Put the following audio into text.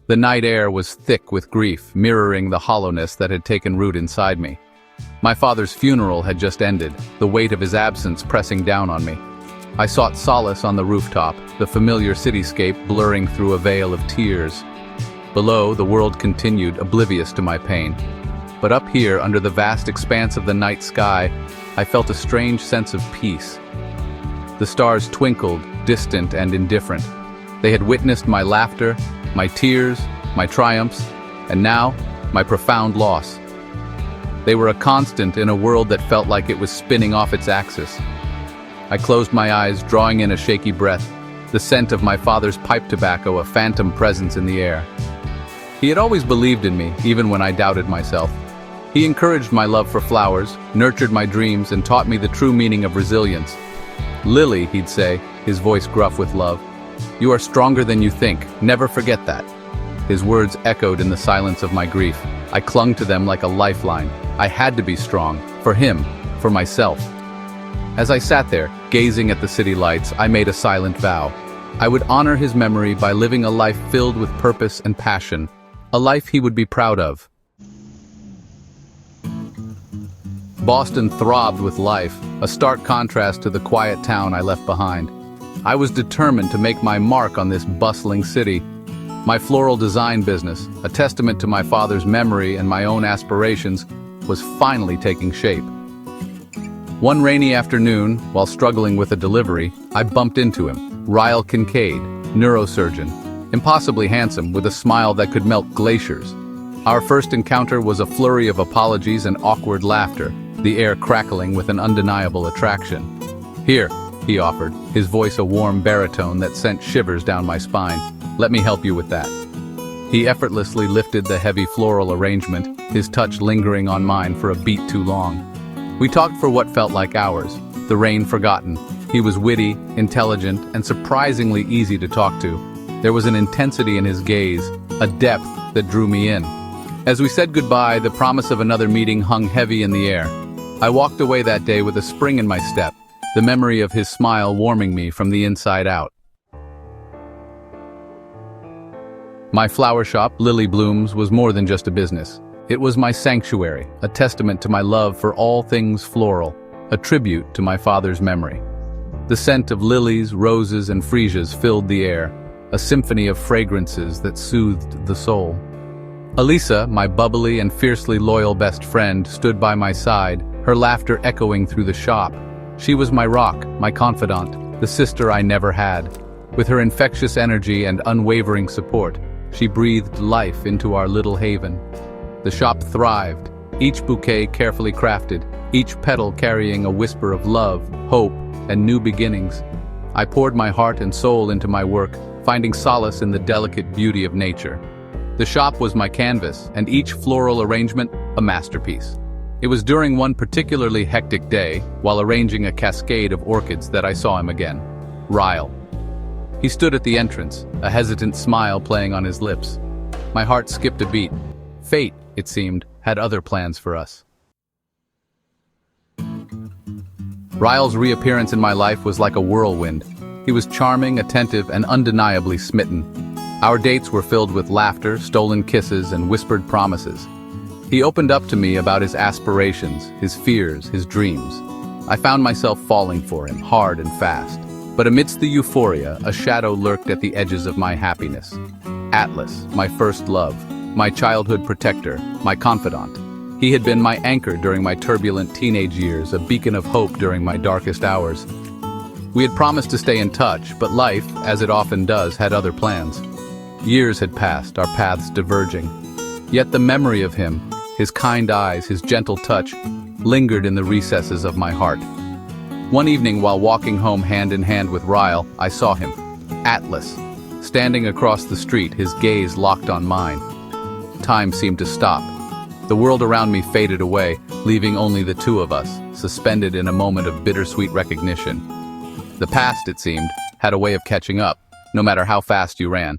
The night air was thick with grief, mirroring the hollowness that had taken root inside me. My father's funeral had just ended, the weight of his absence pressing down on me. I sought solace on the rooftop, the familiar cityscape blurring through a veil of tears. Below, the world continued, oblivious to my pain. But up here, under the vast expanse of the night sky, I felt a strange sense of peace. The stars twinkled, distant and indifferent. They had witnessed my laughter, my tears, my triumphs, and now, my profound loss. They were a constant in a world that felt like it was spinning off its axis. I closed my eyes, drawing in a shaky breath, the scent of my father's pipe tobacco, a phantom presence in the air. He had always believed in me, even when I doubted myself. He encouraged my love for flowers, nurtured my dreams, and taught me the true meaning of resilience. "Lily," he'd say, his voice gruff with love, "you are stronger than you think, never forget that." His words echoed in the silence of my grief. I clung to them like a lifeline. I had to be strong, for him, for myself. As I sat there, gazing at the city lights, I made a silent vow. I would honor his memory by living a life filled with purpose and passion, a life he would be proud of. Boston throbbed with life, a stark contrast to the quiet town I left behind. I was determined to make my mark on this bustling city. My floral design business, a testament to my father's memory and my own aspirations, was finally taking shape. One rainy afternoon, while struggling with a delivery, I bumped into him, Ryle Kincaid, neurosurgeon, impossibly handsome with a smile that could melt glaciers. Our first encounter was a flurry of apologies and awkward laughter, the air crackling with an undeniable attraction. "Here," he offered, his voice a warm baritone that sent shivers down my spine. "Let me help you with that." He effortlessly lifted the heavy floral arrangement, his touch lingering on mine for a beat too long. We talked for what felt like hours, the rain forgotten. He was witty, intelligent, and surprisingly easy to talk to. There was an intensity in his gaze, a depth that drew me in. As we said goodbye, the promise of another meeting hung heavy in the air. I walked away that day with a spring in my step, the memory of his smile warming me from the inside out. My flower shop, Lily Blooms, was more than just a business. It was my sanctuary, a testament to my love for all things floral, a tribute to my father's memory. The scent of lilies, roses, and freesias filled the air, a symphony of fragrances that soothed the soul. Elisa, my bubbly and fiercely loyal best friend, stood by my side, her laughter echoing through the shop. She was my rock, my confidant, the sister I never had. With her infectious energy and unwavering support, she breathed life into our little haven. The shop thrived, each bouquet carefully crafted, each petal carrying a whisper of love, hope, and new beginnings. I poured my heart and soul into my work, finding solace in the delicate beauty of nature. The shop was my canvas, and each floral arrangement a masterpiece. It was during one particularly hectic day, while arranging a cascade of orchids, that I saw him again. Ryle. He stood at the entrance, a hesitant smile playing on his lips. My heart skipped a beat. Fate, it seemed, had other plans for us. Ryle's reappearance in my life was like a whirlwind. He was charming, attentive, and undeniably smitten. Our dates were filled with laughter, stolen kisses, and whispered promises. He opened up to me about his aspirations, his fears, his dreams. I found myself falling for him, hard and fast. But amidst the euphoria, a shadow lurked at the edges of my happiness. Atlas, my first love, my childhood protector, my confidant. He had been my anchor during my turbulent teenage years, a beacon of hope during my darkest hours. We had promised to stay in touch, but life, as it often does, had other plans. Years had passed, our paths diverging. Yet the memory of him, his kind eyes, his gentle touch, lingered in the recesses of my heart. One evening, while walking home hand in hand with Ryle, I saw him, Atlas, standing across the street, his gaze locked on mine. Time seemed to stop. The world around me faded away, leaving only the two of us, suspended in a moment of bittersweet recognition. The past, it seemed, had a way of catching up, no matter how fast you ran.